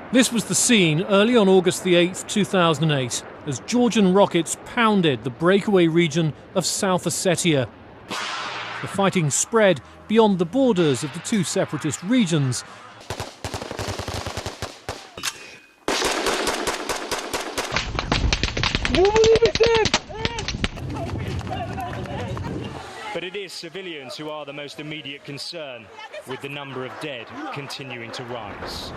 This was the scene early on August the 8th, 2008, as Georgian rockets pounded the breakaway region of South Ossetia. The fighting spread beyond the borders of the two separatist regions. But it is civilians who are the most immediate concern, with the number of dead continuing to rise.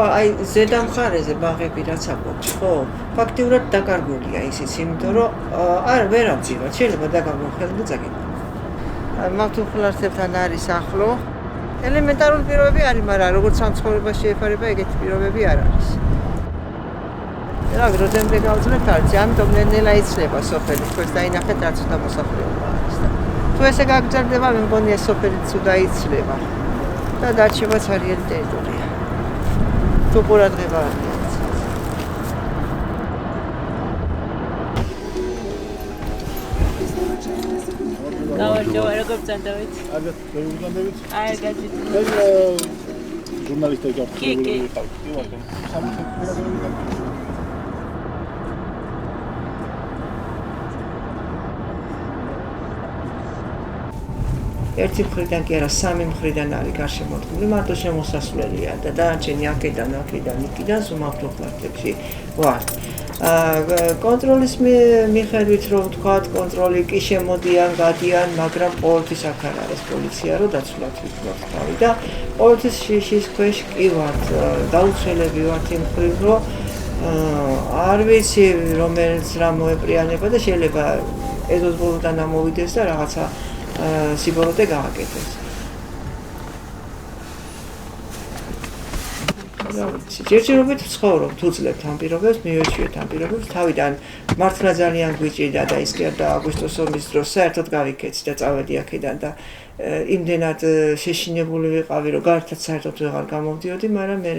აი ზედა მხარეზე ბაღები რაც აქვთ, ხო, ფაქტიურად დაკარგულია ისიც, იმიტომ რომ არ ვერ ამძიმოთ, შეიძლება დაგაგონ ხელს და წაგებინოთ. მავთუხლარსებთან არის ახლო. ელემენტარული პირობები არის, მაგრამ როგორც სამცხოვრებაში შეეფარება, ეგეთი პირობები არ არის. რავი, როდემდე გავძლებ არც, ამიტომ ნელ-ნელა იცლება სოფელი, თქვენს დაინახეთ რაც უნდა მოსახლეობა არის და თუ ესე გაგრძელდება, მე მგონია სოფელიც უნდა იცლება და დარჩება ცარიელი ტერიტორია. თუ ყურადღება არ მიეცეს. დავარჯობა, როგორ ბრძანდებით? კარგად, როგორ ბრძანდებით? აი, გაჭირდა. ჟურნალისტები გაქვთ. კი. ერთი მხრიდან კი არა, სამი მხრიდან არის გარშემორტყმული, მარტო შემოსასვლელია და დანარჩენი აქედან, იქიდან მავთუხლარებში ვართ. კონტროლის მიხედვით რომ ვთქვათ, კონტროლი კი შემოდიან, გადიან, მაგრამ ყოველთვის აქ არ არის პოლიცია, რომ დაცულად ვიქნოთ თავი და ყოველთვის შიშის ქვეშ კი ვართ, დაუცველები ვართ იმ მხრივ, რომ არ ვიცი რომელიც რა მოეპრიანება და შეიძლება ეზოს ბოლოდან ამოვიდეს და რაღაცა სიბოროტე გააკეთეს. ჯერჯერობით ვცხოვრობთ, უძლებთ ამ პირობებს, მივეჩვიეთ ამ პირობებს, თავიდან მართლა ძალიან გვიჭირდა და ის კი არ და აგვისტოს ომის დროს საერთოდ გავიქეცი და წავედი აქედან და იმდენად შეშინებული ვიყავი, რომ გარეთაც საერთოდ ვეღარ გამოვდიოდი, მაგრამ მე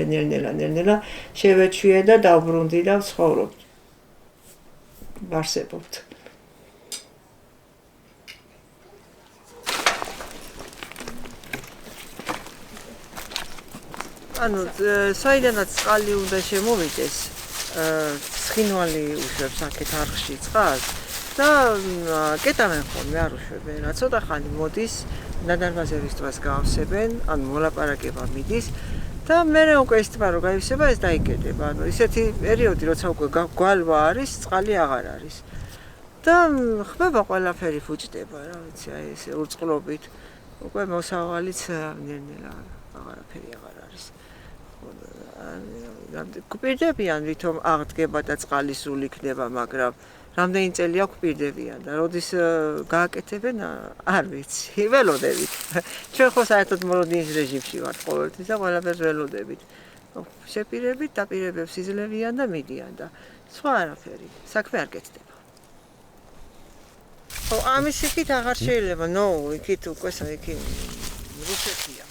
ნელ-ნელა შევეჩვიე და დავბრუნდი და ვცხოვრობთ. ვარსებობთ. ანუ საიდანაც წყალი უნდა შემოვიდეს, ცხინვალი უშვებს აქეთ არხში წყალს და კეტავენ ხოლმე არ უშვებენ, რა ცოტა ხანი მოდის, ნადარბაზების ტბას გავსებენ, ანუ მოლაპარაკება მიდის და მერე უკვე ის ტბა რო გაივსება, ეს დაიკეტება. ანუ ისეთი პერიოდი, როცა უკვე გვალვა არის, წყალი აღარ არის. და ხმება ყველაფერი ფუჭდება, რა ვიცი, აი ეს ურწყლობით. უკვე მოსავალიც ნელ-ნელა აღარაფერი აღარ არის. გვპირდებიან ვითომ აღდგება და წყალი სულ იქნება, მაგრამ რამდენი წელია გვპირდებიან და როდის გააკეთებენ არ ვიცი, ველოდებით. ჩვენ ხო საერთოდ მოლოდინის რეჟიმში ვართ ყოველთვის და ყველაფერს ველოდებით. შეპირებით, დაპირებებს იძლევიან და მიდიან და სხვა არაფერი, საქმე არ კეთდება. ხო, ამის იქით აღარ შეიძლება, იქით უკვე იქ რუსეთია.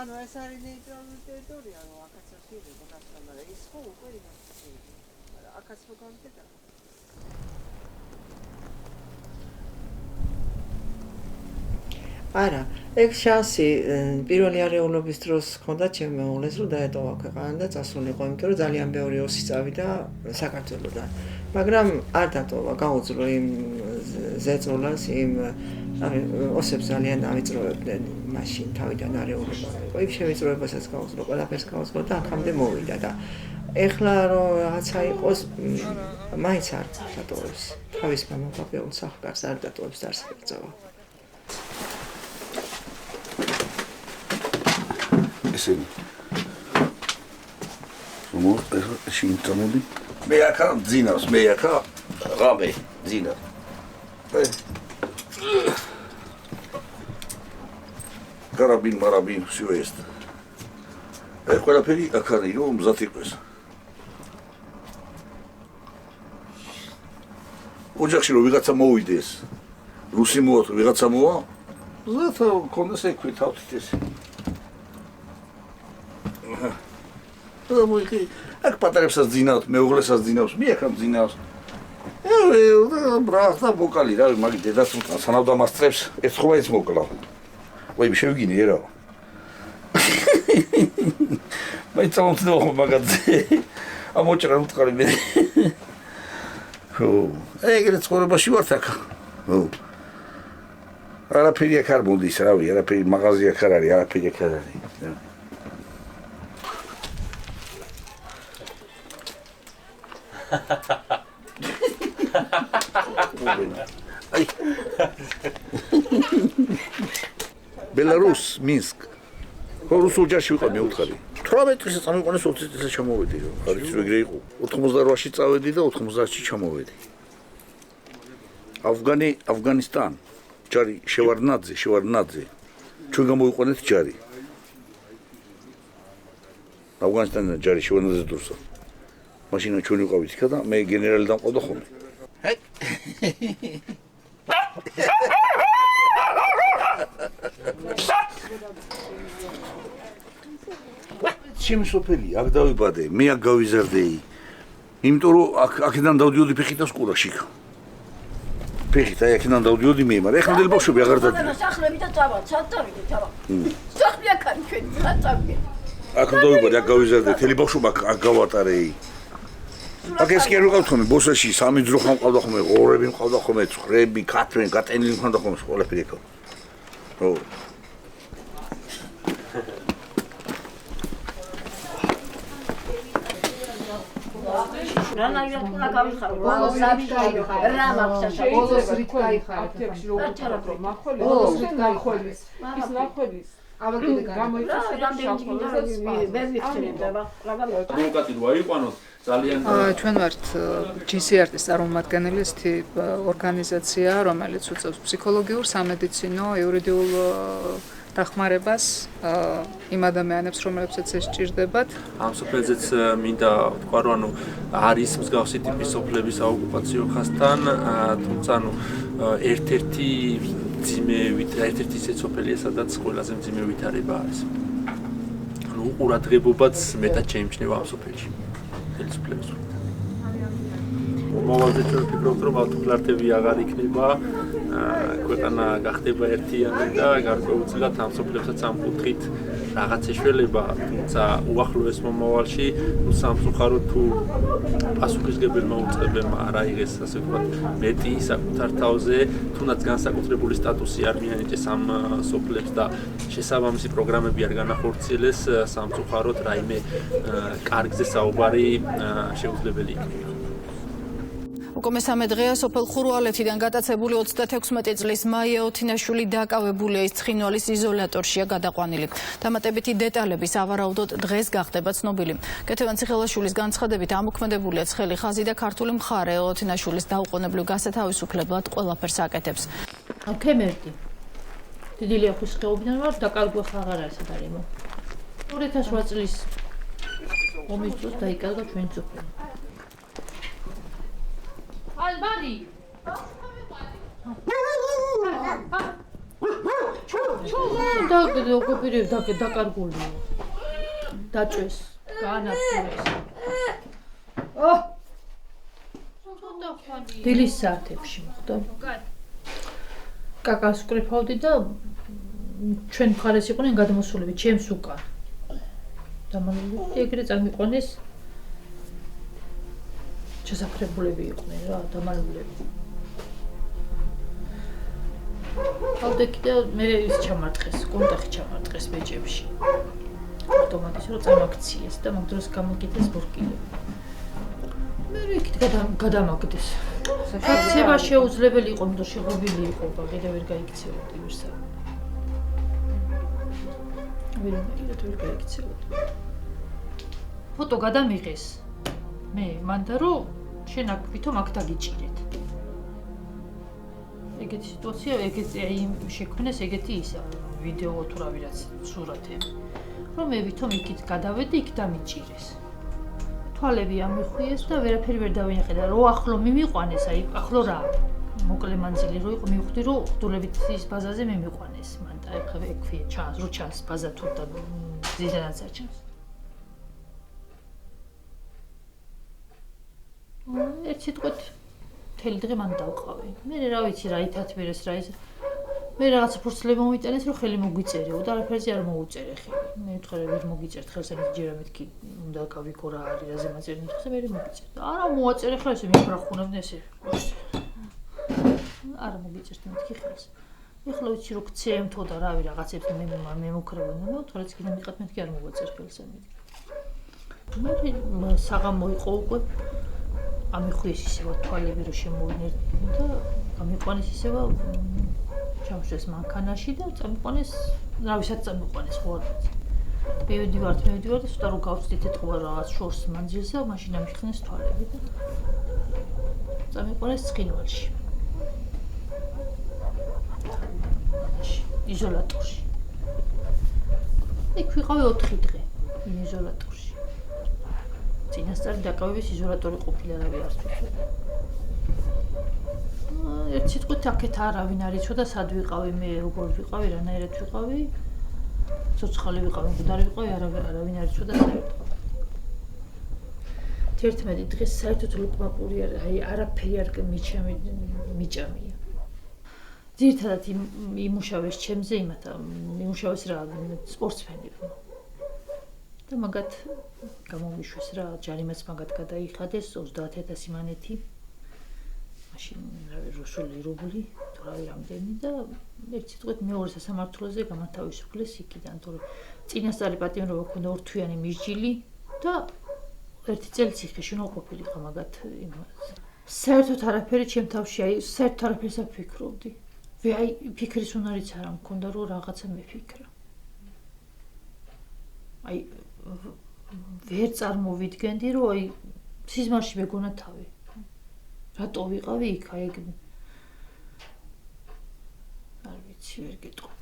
ანუ ეს არის ნეიტრალური ტერიტორია, რომ აქაც არ შეიძლება გასვლა, მაგრამ ის ხო უკვე ინახება. მაგრამ აქაც რო გამკეტა. არა, ეგ შანსი პირველი არეულობის დროს ჰქონდა ჩემ მეუღლეს, რომ დაეტოვა ქვეყანა და წასულიყო, იმიტომ რომ ძალიან ბევრი ოსი წავიდა საქართველოდან. მაგრამ არ დატოვა, გაუძლო იმ ზეწოლას, იმ ოსებს ძალიან ავიწროვებდნენ მაშინ თავიდან არეულობა. იმ შევიწროებასაც გაუძლო, ყველაფერს გაუძლო და აქამდე მოვიდა და ეხლა რომ რაღაცა იყოს, მაინც არ დატოვებს. თავის მამაკაცებს სახკარს არ დატოვებს დაარსებეწოვა. ესენი შინწამები. მე აქა ძინავს, მე აქა რამე ძინა. Карабин, марабин, все есть. ყველაფერი აქ არის, რომ მზად იყოს. ოჯახში რომ ვიღაცა მოვიდეს, რუსი მოვა თუ ვიღაცა მოვა, მზად კონდეს ექვი თავით ეს. აქ პატარებსაც ძინავს, მეუღლესაც ძინავს, მე აქ ძინავს. ბრახ და ვოკალი რა, მაგ დედას სანამ დამასწრებს, ეს ხომ ის მოკლავ. ვაი, შევიგინე რა. მაინც ამოწნო ხომ მაგაზე. ამოჭრა უთხარი მე. ხო, ეგრე ცხოვრებაში ვართ აქ. ხო. არაფერი აქ არ მოდის, რავი, არაფერი მაღაზია აქ არ არის, არაფერი აქ არ არის. Ay. Belarus, Minsk. Რუს ოჯახში ვიყავ მე უთხარი. 18 წელს წამიყვანეს 20 წელს ჩამოვედი რომ. არის ეგრე იყო. 88-ში წავედი და 90-ში ჩამოვედი. Афганистан. ჯარი შევარდნაძე. ჩვენ გამოიყვანეთ ჯარი. Афганистан ჯარი შევარდნაძე დროსა. მაშინ ჩვენ ვიყავით იქა და მე გენერალი დამყავდა ხოლმე. ჩემი სოფელი აქ დავიბადე, მე აქ გავიზარდე. იმიტომ რომ აქედან დავდიოდი ფეხით სკოლაში. ფეხით აი აქედან დავდიოდი მე, მაგრამ ეხლა დელი ბავშვები აღარ დადიან. სახლები და წავიდე. სახლი აქ არის ჩვენი, რა წავიდე. აქ დავიბადე, აქ გავიზარდე, თელი ბავშვობა აქ გავატარე. აქ ეს კი არ ვიყავთ ხოლმე ბოსაში, სამი ძრო ხომ ყავდა ხოლმე, ღორები მყავდა ხოლმე, ცხვრები, კათრები, გატენილი მქონდა ხოლმე, ყველაფერი ეგ. ხო. რანაირად უნდა გავიხარო, რა მაქვს ბოლოს რით გაიხარეთ აფთიაქში რო უყურებთ მახოლის, ბოლოს რით გაიხოლის, ის მახოლის. ავაკიდე გამოიწეს პროვოკატი რო აიყვანოთ ძალიან ჩვენ ვართ GCRT-ის წარმომადგენელი, ესეთი ორგანიზაცია, რომელიც უწევს ფსიქოლოგიურ, სამედიცინო, იურიდიულ დახმარებას იმ ადამიანებს, რომლებსაც ეს სჭირდებათ. ამ სოფელზეც მინდა ვთქვა, რომ ანუ არის მსგავსი ტიპის სოფლები საოკუპაციო ხაზთან, თუმცა ანუ ერთ-ერთი ისეთ სოფელია, სადაც ყველაზე მძიმე ვითარება არის. ანუ უყურადღებობაც მეტად შეიმჩნევა ამ სოფელში. ხელისუფლების. მომავალზე ჩვენ ვფიქრობთ, რომ ავტოფლარტები აღარ იქნება, ქვეყანა გახდება ერთიანი და გარკვეულწილად ამ სოფლებსაც ამ კუთხით რაღაც ეშველება, თუმცა უახლოეს მომავალში სამწუხაროდ თუ პასუხისმგებელმა უწყებებმა არ აიღეს, ასე ვთქვათ, მეტი საკუთარ თავზე, თუნდაც განსაკუთრებული სტატუსი არ მიანიჭეს ამ სოფლებს და შესაბამისი პროგრამები არ განახორციელეს, სამწუხაროდ რაიმე კარგზე საუბარი შეუძლებელი იქნება. უკვე მესამე დღეა სოფელ ხურვალეთიდან გატაცებული 36 წლის მაია ოთინაშვილი დაკავებულია, ის ცხინვალის იზოლატორშია გადაყვანილი. დამატებითი დეტალების ავარაუდოდ დღეს გახდება ცნობილი. კეთევან ციხელაშვილის განცხადებით ამოქმედებულია ცხელი ხაზი და ქართული მხარე ოთინაშვილის დაუყოვნებლივ გასათავისუფლებლად ყველაფერს აკეთებს. ქემერტი. დიდი ლიახვის ხეობიდან ვარ, დაკარგვა აღარ არის სადარემო. 2008 წლის ომის დროს დაიკარგა ჩვენი სოფელი. Albani. დაკარგულია. დაჭვეს, გაანადგურეს. დილის საათებში მოხდა. კაკას ვკრიფავდი და ჩვენ მხარეს იყვნენ გადამოსულები, ჩემს უკან. ეგრე წამიყვანეს შესაძლებელები იყვნენ რა, დამალულები. ავდექი და მე ის ჩამარტყეს, კონტახი ჩამარტყეს ბეჭებში. ავტომატის რო წამაქციეს და მაგ დროს გამოგიდეს ბურკილები. მე იქით გადამაგდეს. გაქცევა შეუძლებელი იყო, იმიტომ შეღობილი იყო, კიდევ ვერ გაიქცეოდი ვერსა. ვერ გაიქცეოდი. ფოტო გადამიღეს მე მანდა რომ შენ აქ ვითომ აქ დაგიჭირეთ ეგეთი სიტუაცია ეგეთი აი შექმნეს ეგეთი ისა ვიდეო თუ რავი რაც სურათები რომ მე ვითომ იქით გადავედი იქ დამიჭირეს თვალები ამიხვიეს და ვერაფერი ვერ დავინახე და რო ახლო მიმიყვანეს აი ახლო რა მოკლე მანძილი რო იყო მივხვდი რომ ხდულებით ის ბაზაზე მიმიყვანეს მან და ეხლა ექვია ჩანს რო ჩანს ბაზა თუ და ზიდანაც აჩანს ერთ სიტყვით მთელი დღე მან დავყავი მე რა ვიცი რა ითათბირეს რა ის მე რაღაცა ფურცლები მომიტანეს რომ ხელი მოგვიწერიო და არაფერზე არ მოუწერე ხელი მე ვთქვი ვერ მოგიწერთ ხელს ამით ჯერა მეთქი უნდა გავიქო რა არის რაზე მაწერინი ხზე მე მოგიწერთ არა მოაწერე ხელს მიფრახუნებდნენ ესე არა მოგიწერთ მეთქი ხელს ეხლა ვიცი რომ ქცემთო და რავი რაღაცებს მე მოკრებოდნენ და თორეც კიდე მიყავთ მეთქი არ მოვაწერ ხელს ამით მე საღამო იყო უკვე ამიხვიეს ისევა თვალები რომ შემოვინერ და გამიყვანეს ისევა ჩამშვეს მანქანაში და წამიყვანეს რავისაც წამიყვანეს ხო არ ვიცი მივიდივართ და სულ რომ გავწდით ეთქვა რაღაც შორს მანძილზე მაშინ ამიხნეს თვალები და წამიყვანეს ცხინვალში იზოლატორში იქ ვიყავი 4 დღე იზოლატორში წინასწარი დაკავების იზოლატორი ყოფილა რავი არც ვიცი ერთ სიტყვით აქეთ არავინ არ იცოდა სად ვიყავი მე როგორ ვიყავი რანაირად ვიყავი ცოცხალი ვიყავი მკვდარი ვიყავი არავინ არ იცოდა საერთოდ 11 დღეს საერთოდ ლუკმაპური აი არაფერი არ მიჭამია ძირითადად იმუშავეს ჩემზე იმუშავეს რა სპორტსმენი და მაგათ გამომიშვეს რა ჯარიმაც მაგათ გადაიხადეს 30000 მანეთი მაშინ რავი რუსული რუბლი თუ რავი რამდენი და ერთ სიტყვით მეორე სასამართლოზე გამათავისუფლეს იქიდან თორე წინასწარი პატიმრობა ქონდა ორთვიანი მისჯილი და ერთი წელი ციხეში ნოყოფილიყო მაგათ იმას საერთოდ არაფერი ჩემ თავში აი საერთოდ არაფერს არ ფიქრობდი აი ფიქრის უნარიც არ მქონდა რომ რაღაცა მიფიქრა აი ვერ წარმოვიდგენდი რომ აი სიზმარში მეგონა თავი რატო ვიყავი იქ აი არ ვიცი ვერ გეტყვი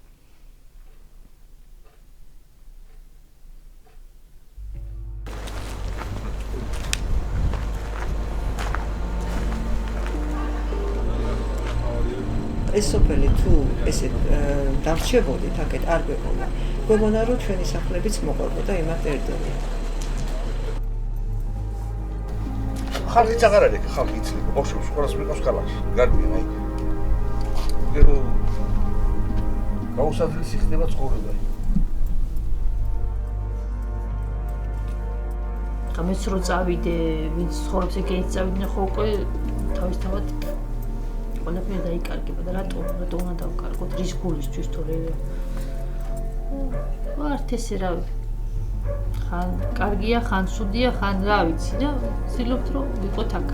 ეს სოფელი თუ ესე დამრჩებოდით აქეთ არ გვეგონა რომ ჩვენი სახლებიც მოყვებოდა იმ ტერიტორიაზე ხალხიც აღარ არის ხალხი იცლება ბავშვებს ყველას მიყავს ქალაქში გარბიან აი გერო გაუსაძლისი ხდება ცხოვრება გამეც რო წავიდე ვინც ცხოვრობს ეგეც წავიდნენ ხო უკვე თავისთავად ყველაფერი დაიკარგება და რატო უნდა დავკარგოთ რის გულისთვის თორე ვართ ესე რა ხან კარგია ხან ცუდია ხან რა ვიცი რა ვცდილობთ რომ ვიყოთ აქ